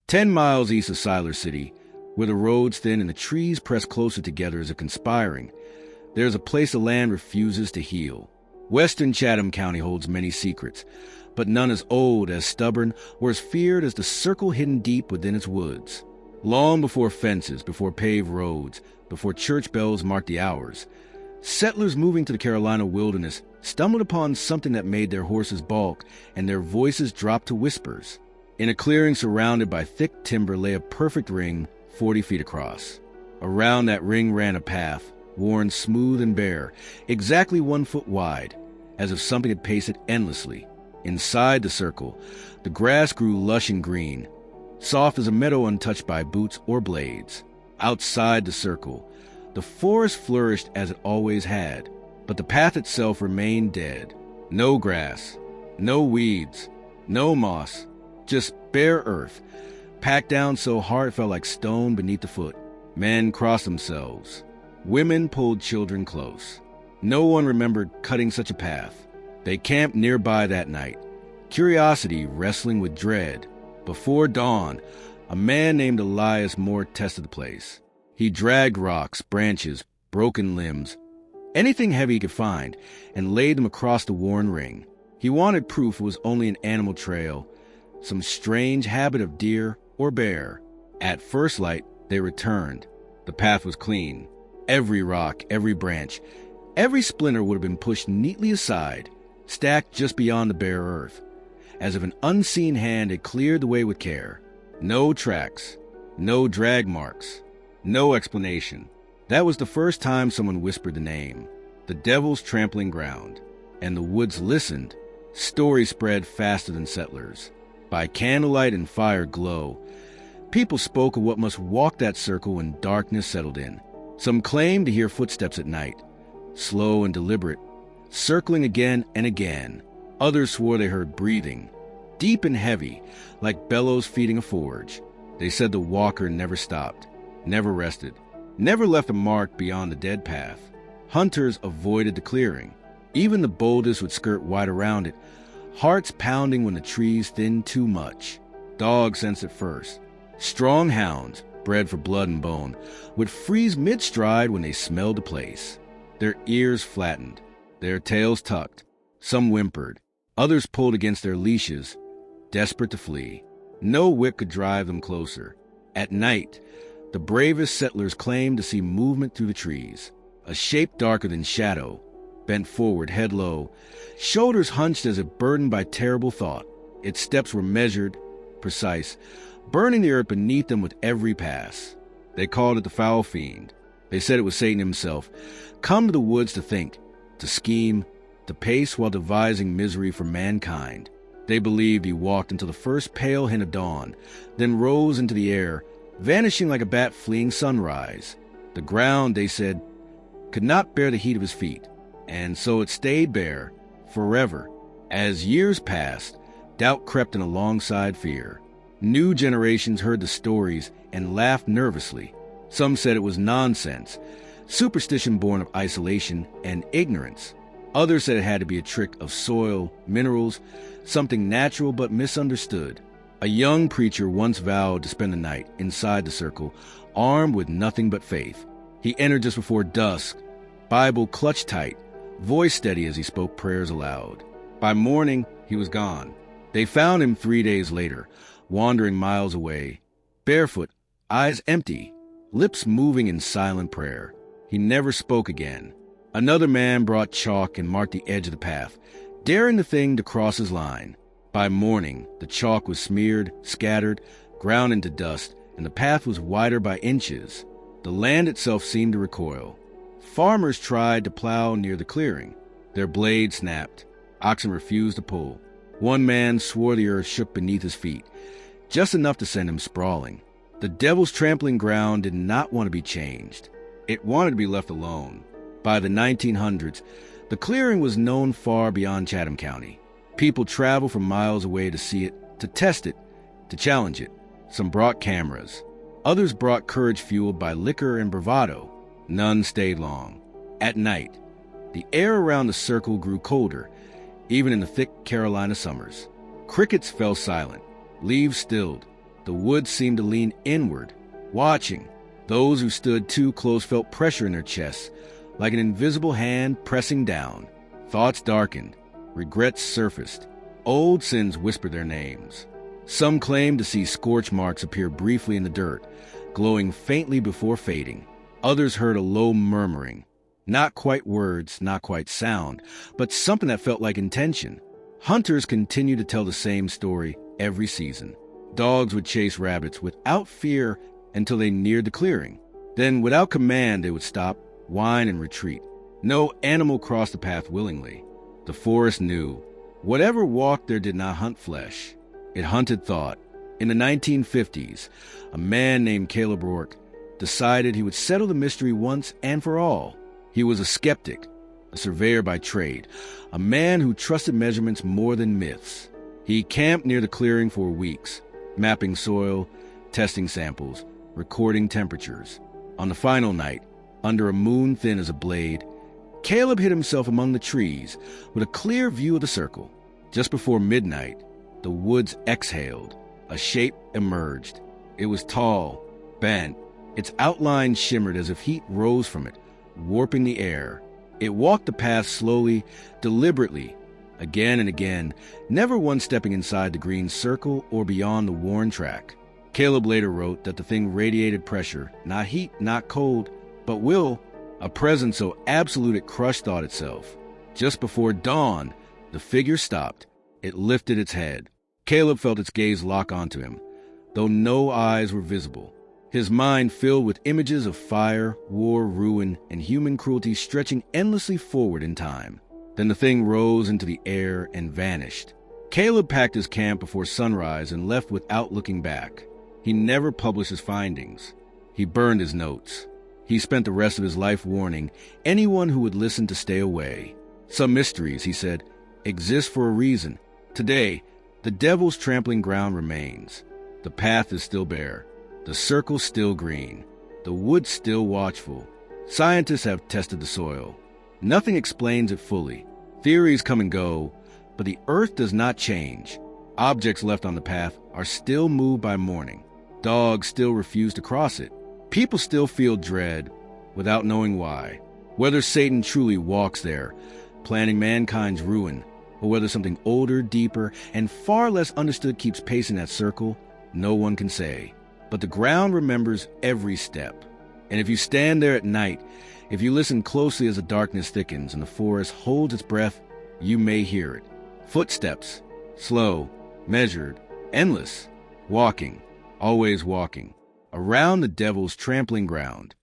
10 miles east of Siler City, where the roads thin and the trees press closer together as if conspiring, there's a place the land refuses to heal. Western Chatham County holds many secrets, but none as old, as stubborn, or as feared as the circle hidden deep within its woods. Long before fences, before paved roads, before church bells marked the hours, settlers moving to the Carolina wilderness stumbled upon something that made their horses balk and their voices drop to whispers. In a clearing surrounded by thick timber lay a perfect ring 40 feet across. Around that ring ran a path, worn smooth and bare, exactly 1 foot wide, as if something had paced it endlessly. Inside the circle, the grass grew lush and green, soft as a meadow untouched by boots or blades. Outside the circle, the forest flourished as it always had, but the path itself remained dead. No grass, no weeds, no moss, just bare earth, packed down so hard it felt like stone beneath the foot. Men crossed themselves. Women pulled children close. No one remembered cutting such a path. They camped nearby that night, curiosity wrestling with dread. Before dawn, a man named Elias Moore tested the place. He dragged rocks, branches, broken limbs, anything heavy he could find, and laid them across the worn ring. He wanted proof it was only an animal trail, some strange habit of deer or bear. At first light, they returned. The path was clean. Every rock, every branch, every splinter would have been pushed neatly aside, stacked just beyond the bare earth, as if an unseen hand had cleared the way with care. No tracks, no drag marks, no explanation. That was the first time someone whispered the name, the Devil's Trampling Ground, and the woods listened. Stories spread faster than settlers. By candlelight and fire glow, people spoke of what must walk that circle when darkness settled in. Some claimed to hear footsteps at night, slow and deliberate, circling again and again. Others swore they heard breathing, deep and heavy, like bellows feeding a forge. They said the walker never stopped, never rested, never left a mark beyond the dead path. Hunters avoided the clearing. Even the boldest would skirt wide around it, hearts pounding when the trees thinned too much. Dogs sensed it first. Strong hounds, bred for blood and bone, would freeze mid-stride when they smelled the place. Their ears flattened, their tails tucked. Some whimpered. Others pulled against their leashes, desperate to flee. No whip could drive them closer. At night, the bravest settlers claimed to see movement through the trees. A shape darker than shadow, bent forward, head low, shoulders hunched as if burdened by terrible thought. Its steps were measured, precise, burning the earth beneath them with every pass. They called it the Foul Fiend. They said it was Satan himself, come to the woods to think, to scheme, to pace while devising misery for mankind. They believed he walked until the first pale hint of dawn, then rose into the air, vanishing like a bat fleeing sunrise. The ground, they said, could not bear the heat of his feet, and so it stayed bare, forever. As years passed, doubt crept in alongside fear. New generations heard the stories and laughed nervously. Some said it was nonsense, superstition born of isolation and ignorance. Others said it had to be a trick of soil, minerals, something natural but misunderstood. A young preacher once vowed to spend the night inside the circle, armed with nothing but faith. He entered just before dusk, Bible clutched tight, voice steady as he spoke prayers aloud. By morning, he was gone. They found him 3 days later, wandering miles away, barefoot, eyes empty, lips moving in silent prayer. He never spoke again. Another man brought chalk and marked the edge of the path, daring the thing to cross his line. By morning, the chalk was smeared, scattered, ground into dust, and the path was wider by inches. The land itself seemed to recoil. Farmers tried to plow near the clearing. Their blades snapped. Oxen refused to pull. One man swore the earth shook beneath his feet, just enough to send him sprawling. The Devil's Trampling Ground did not want to be changed. It wanted to be left alone. By the 1900s, the clearing was known far beyond Chatham County. People traveled from miles away to see it, to test it, to challenge it. Some brought cameras. Others brought courage fueled by liquor and bravado. None stayed long. At night, the air around the circle grew colder, even in the thick Carolina summers. Crickets fell silent. Leaves stilled. The woods seemed to lean inward, watching. Those who stood too close felt pressure in their chests, like an invisible hand pressing down. Thoughts darkened. Regrets surfaced. Old sins whispered their names. Some claimed to see scorch marks appear briefly in the dirt, glowing faintly before fading. Others heard a low murmuring. Not quite words, not quite sound, but something that felt like intention. Hunters continued to tell the same story every season. Dogs would chase rabbits without fear until they neared the clearing. Then, without command, they would stop, whine, and retreat. No animal crossed the path willingly. The forest knew. Whatever walked there did not hunt flesh. It hunted thought. In the 1950s, a man named Caleb Rourke decided he would settle the mystery once and for all. He was a skeptic, a surveyor by trade, a man who trusted measurements more than myths. He camped near the clearing for weeks, mapping soil, testing samples, recording temperatures. On the final night, under a moon thin as a blade, Caleb hid himself among the trees with a clear view of the circle. Just before midnight, the woods exhaled. A shape emerged. It was tall, bent. Its outline shimmered as if heat rose from it, warping the air. It walked the path slowly, deliberately, again and again, never once stepping inside the green circle or beyond the worn track. Caleb later wrote that the thing radiated pressure, not heat, not cold, but will, a presence so absolute it crushed thought itself. Just before dawn, the figure stopped. It lifted its head. Caleb felt its gaze lock onto him, though no eyes were visible. His mind filled with images of fire, war, ruin, and human cruelty stretching endlessly forward in time. Then the thing rose into the air and vanished. Caleb packed his camp before sunrise and left without looking back. He never published his findings. He burned his notes. He spent the rest of his life warning anyone who would listen to stay away. Some mysteries, he said, exist for a reason. Today, the devil's trampling ground remains. The path is still bare. The circle still green. The woods still watchful. Scientists have tested the soil. Nothing explains it fully. Theories come and go, but the earth does not change. Objects left on the path are still moved by morning. Dogs still refuse to cross it. People still feel dread without knowing why. Whether Satan truly walks there, planning mankind's ruin, or whether something older, deeper, and far less understood keeps pacing that circle, no one can say. But the ground remembers every step. And if you stand there at night, if you listen closely as the darkness thickens and the forest holds its breath, you may hear it. Footsteps, slow, measured, endless, walking, always walking, around the devil's trampling ground.